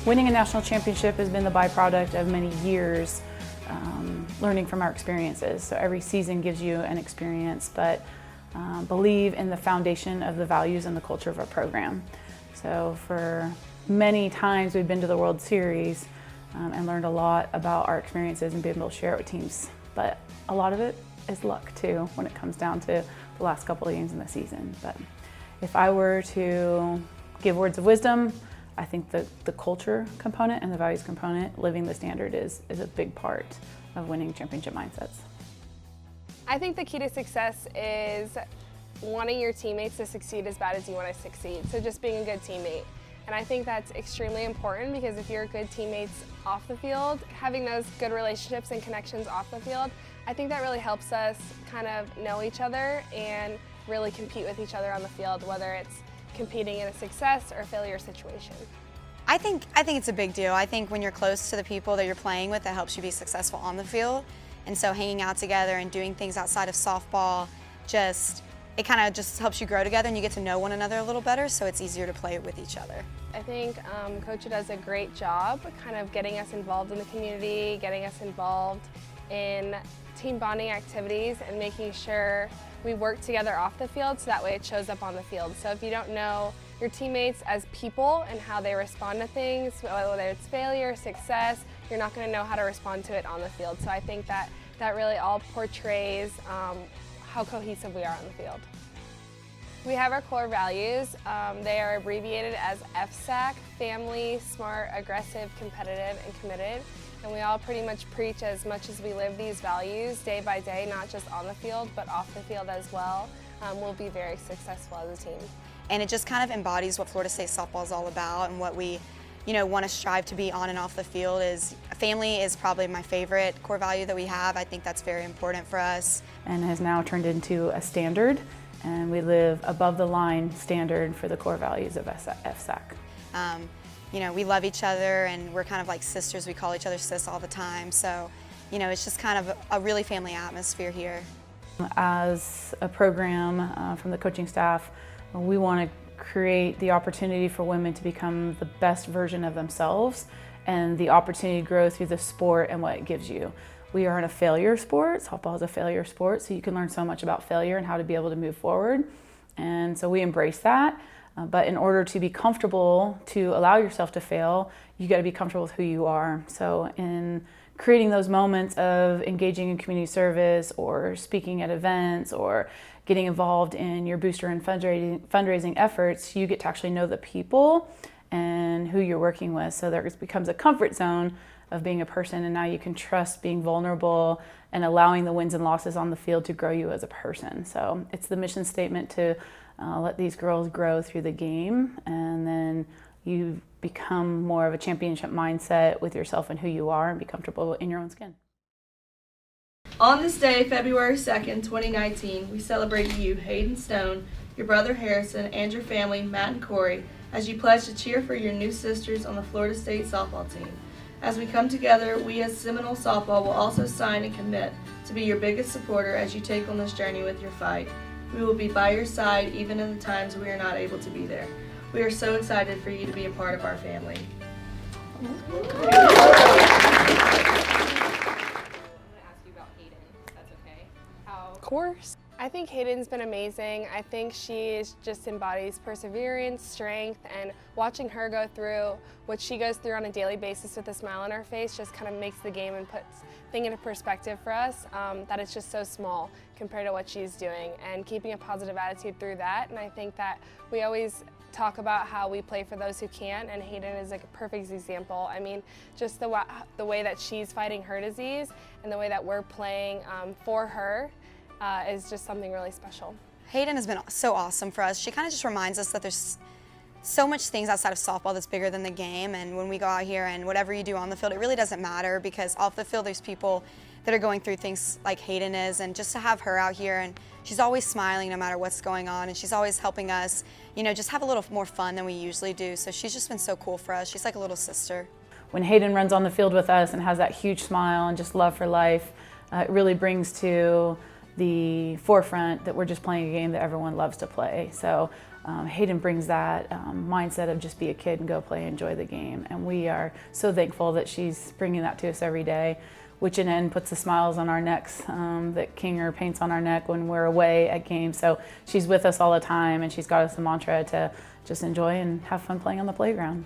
Winning a national championship has been the byproduct of many years learning from our experiences. So every season gives you an experience, but believe in the foundation of the values and the culture of our program. So for many times we've been to the World Series and learned a lot about our experiences and been able to share it with teams. But a lot of it is luck too when it comes down to the last couple of games in the season. But if I were to give words of wisdom, I think the culture component and the values component, living the standard is a big part of winning championship mindsets. I think the key to success is wanting your teammates to succeed as bad as you want to succeed. So just being a good teammate. And I think that's extremely important because if you're good teammates off the field, having those good relationships and connections off the field, I think that really helps us kind of know each other and really compete with each other on the field, whether it's competing in a success or failure situation. I think it's a big deal. I think when you're close to the people that you're playing with, that helps you be successful on the field. And so hanging out together and doing things outside of softball, it kind of just helps you grow together and you get to know one another a little better, so it's easier to play with each other. I think Coach does a great job kind of getting us involved in the community, getting us involved in team bonding activities and making sure we work together off the field so that way it shows up on the field. So if you don't know your teammates as people and how they respond to things, whether it's failure, success, you're not going to know how to respond to it on the field. So I think that really all portrays how cohesive we are on the field. We have our core values. They are abbreviated as FSAC, family, smart, aggressive, competitive, and committed. And we all pretty much preach as much as we live these values day by day, not just on the field, but off the field as well. We'll be very successful as a team. And it just kind of embodies what Florida State softball is all about and what we want to strive to be on and off the field. Family is probably my favorite core value that we have. I think that's very important for us. And has now turned into a standard, and we live above the line standard for the core values of FSAC. We love each other and we're kind of like sisters. We call each other sis all the time. So, it's just kind of a really family atmosphere here. As a program from the coaching staff, we want to create the opportunity for women to become the best version of themselves and the opportunity to grow through the sport and what it gives you. We are in a failure sport. Softball is a failure sport, so you can learn so much about failure and how to be able to move forward. And so we embrace that. But in order to be comfortable to allow yourself to fail, you got to be comfortable with who you are. So in creating those moments of engaging in community service or speaking at events or getting involved in your booster and fundraising efforts, you get to actually know the people and who you're working with. So there becomes a comfort zone of being a person, and now you can trust being vulnerable and allowing the wins and losses on the field to grow you as a person. So it's the mission statement to let these girls grow through the game, and then you become more of a championship mindset with yourself and who you are and be comfortable in your own skin. On this day, February 2nd, 2019, we celebrate you, Hayden Stone, your brother Harrison, and your family, Matt and Corey, as you pledge to cheer for your new sisters on the Florida State softball team. As we come together, we as Seminole Softball will also sign and commit to be your biggest supporter as you take on this journey with your fight. We will be by your side even in the times we are not able to be there. We are so excited for you to be a part of our family. Of course. I think Hayden's been amazing. I think she just embodies perseverance, strength, and watching her go through what she goes through on a daily basis with a smile on her face just kind of makes the game and puts things into perspective for us, that it's just so small compared to what she's doing, and keeping a positive attitude through that. And I think that we always talk about how we play for those who can't, and Hayden is like a perfect example. I mean, just the way that she's fighting her disease and the way that we're playing for her is just something really special. Hayden has been so awesome for us. She kind of just reminds us that there's so much things outside of softball that's bigger than the game, and when we go out here and whatever you do on the field, it really doesn't matter, because off the field there's people that are going through things like Hayden is, and just to have her out here, and she's always smiling no matter what's going on, and she's always helping us, just have a little more fun than we usually do. So she's just been so cool for us. She's like a little sister. When Hayden runs on the field with us and has that huge smile and just love for life, it really brings to the forefront that we're just playing a game that everyone loves to play. So Hayden brings that mindset of just be a kid and go play, enjoy the game. And we are so thankful that she's bringing that to us every day, which in end puts the smiles on our necks that Kinger paints on our neck when we're away at games. So she's with us all the time, and she's got us a mantra to just enjoy and have fun playing on the playground.